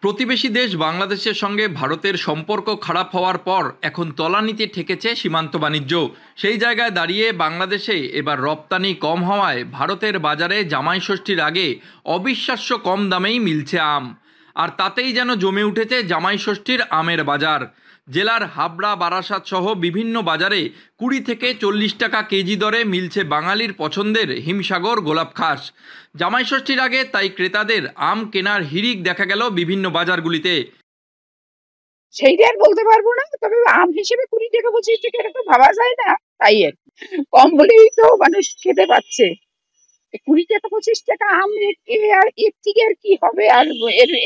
প্রতিবেশী দেশ বাংলাদেশের সঙ্গে ভারতের সম্পর্ক খারাপ হওয়ার পর এখন তলানিতে ঠেকেছে সীমান্ত বাণিজ্য। সেই জায়গায় দাঁড়িয়ে বাংলাদেশে এবার রপ্তানি কম হওয়ায় ভারতের বাজারে জামাই ষষ্ঠীর আগে অবিশ্বাস্য কম দামেই মিলছে আম। আর তাতেই যেন জমে উঠেছে জামাই ষষ্ঠীর আমের বাজার। জেলার হাবড়া, বারাসাত সহ বিভিন্ন বাজারে 20 থেকে 40 টাকা কেজি দরে মিলছে বাঙালির পছন্দের হিমসাগর গোলাপ খাস। জামাই ষষ্ঠীর আগে তাই ক্রেতাদের আম কেনার হিড়িক দেখা গেল বিভিন্ন বাজারগুলিতে। সেইটা আর বলতে পারবো না, তবে আম হিসেবে 20 টাকা 25 টাকা এটা তো ভাবা যায় না, তাই আর কম বলেই তো মানুষ খেতে পাচ্ছে। 20 টাকা 25 টাকা আম আর এর থেকে আর কি হবে, আর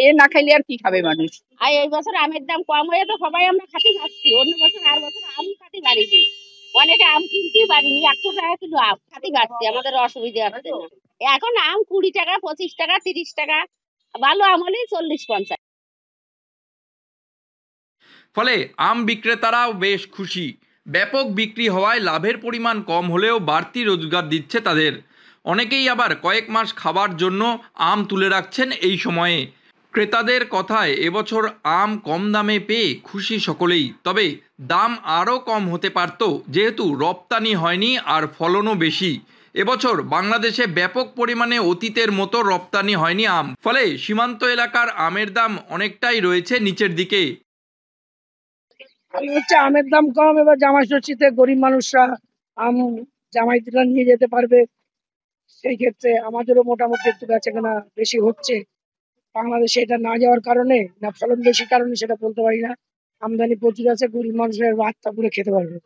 এ না খাইলে আর কি খাবে মানুষ। আর এই বছর আমের দাম কম হয়ে তো সবাই আমরা খাতে পাচ্ছি, অন্য বছর আর বছর আম খাতে পারিনি, অনেকে আম কিনতেই পারিনি, 100 টাকা কিলো আম খাতে পাচ্ছি, আমাদের অসুবিধা হচ্ছে না। এখন আম 20 টাকা 25 টাকা 30 টাকা, ভালো আম হলে 40-50। ফলে আম বিক্রেতারাও বেশ খুশি। ব্যাপক বিক্রি হওয়ায় লাভের পরিমাণ কম হলেও বাড়তি রোজগার দিচ্ছে তাদের। অনেকেই আবার কয়েক মাস খাবার জন্য আম তুলে রাখছেন এই সময়ে। ক্রেতাদের কথায় এবছর আম কম দামে পেয়ে খুশি সকলেই। তবে দাম আরও কম হতে পারত, যেহেতু রপ্তানি হয়নি আর ফলনও বেশি। এবছর বাংলাদেশে ব্যাপক পরিমাণে অতীতের মতো রপ্তানি হয়নি আম, ফলে সীমান্ত এলাকার আমের দাম অনেকটাই রয়েছে নিচের দিকে। হচ্ছে আমের দাম কম, এবার জামাই ষষ্ঠীতে গরিব মানুষরা আম জামাইরা নিয়ে যেতে পারবে, সেই ক্ষেত্রে আমাদেরও মোটামুটি একটু বেচাকেনা বেশি হচ্ছে। বাংলাদেশে এটা না যাওয়ার কারণে না ফলন বেশি কারণে সেটা বলতে পারি না, আমদানি প্রচুর আছে, গরিব মানুষের ভাতটা পুরে খেতে পারবে।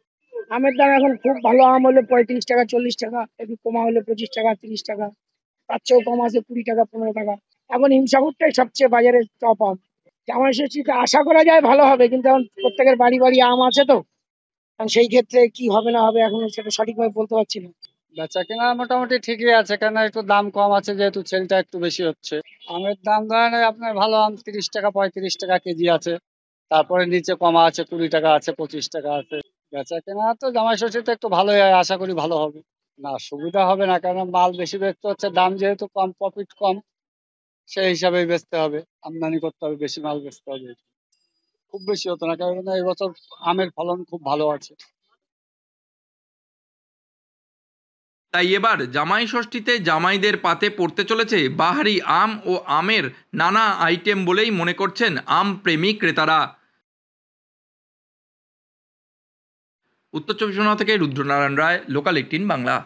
আমের দাম এখন খুব ভালো আম হলে 35 টাকা 40 টাকা, একটু কমা হলে 25 টাকা 30 টাকা, তার চেয়েও কম আছে 20 টাকা 15 টাকা। এখন হিমসাগরটাই সবচেয়ে বাজারে টপ আম। জামাই ষষ্ঠীতে আশা করা যায় ভালো হবে, কিন্তু এখন প্রত্যেকের বাড়ি বাড়ি আম আছে তো, কারণ সেই ক্ষেত্রে কি হবে না হবে এখন সেটা সঠিকভাবে বলতে পারছি না। বেচা কেনা মোটামুটি ঠিকই আছে, কেন একটু দাম কম আছে যেহেতু সেলটা একটু বেশি হচ্ছে। আমের দাম ধরেন আপনার ভালো আম 30 টাকা 35 টাকা কেজি আছে, তারপরে নিচে কমা আছে 20 টাকা আছে 25 টাকা আছে। বেচা কেনা তো জামাই ষষ্ঠীতে একটু ভালোই হয়, আশা করি ভালো হবে। না সুবিধা হবে না, কারণ মাল বেশি বেচতে হচ্ছে, দাম যেহেতু কম, প্রফিট কম, সেই হিসাবেই বেচতে হবে, আমদানি করতে হবে, বেশি মাল বেচতে হবে। খুব বেশি হতো না, কারণ এবছর আমের ফলন খুব ভালো আছে। তাই এবার জামাই ষষ্ঠীতে জামাইদের পাতে পড়তে চলেছে বাহারি আম ও আমের নানা আইটেম বলেই মনে করছেন আম প্রেমী ক্রেতারা। উত্তর চব্বিশ পরগনা থেকে রুদ্রনারায়ণ রায়, লোকাল 18 বাংলা।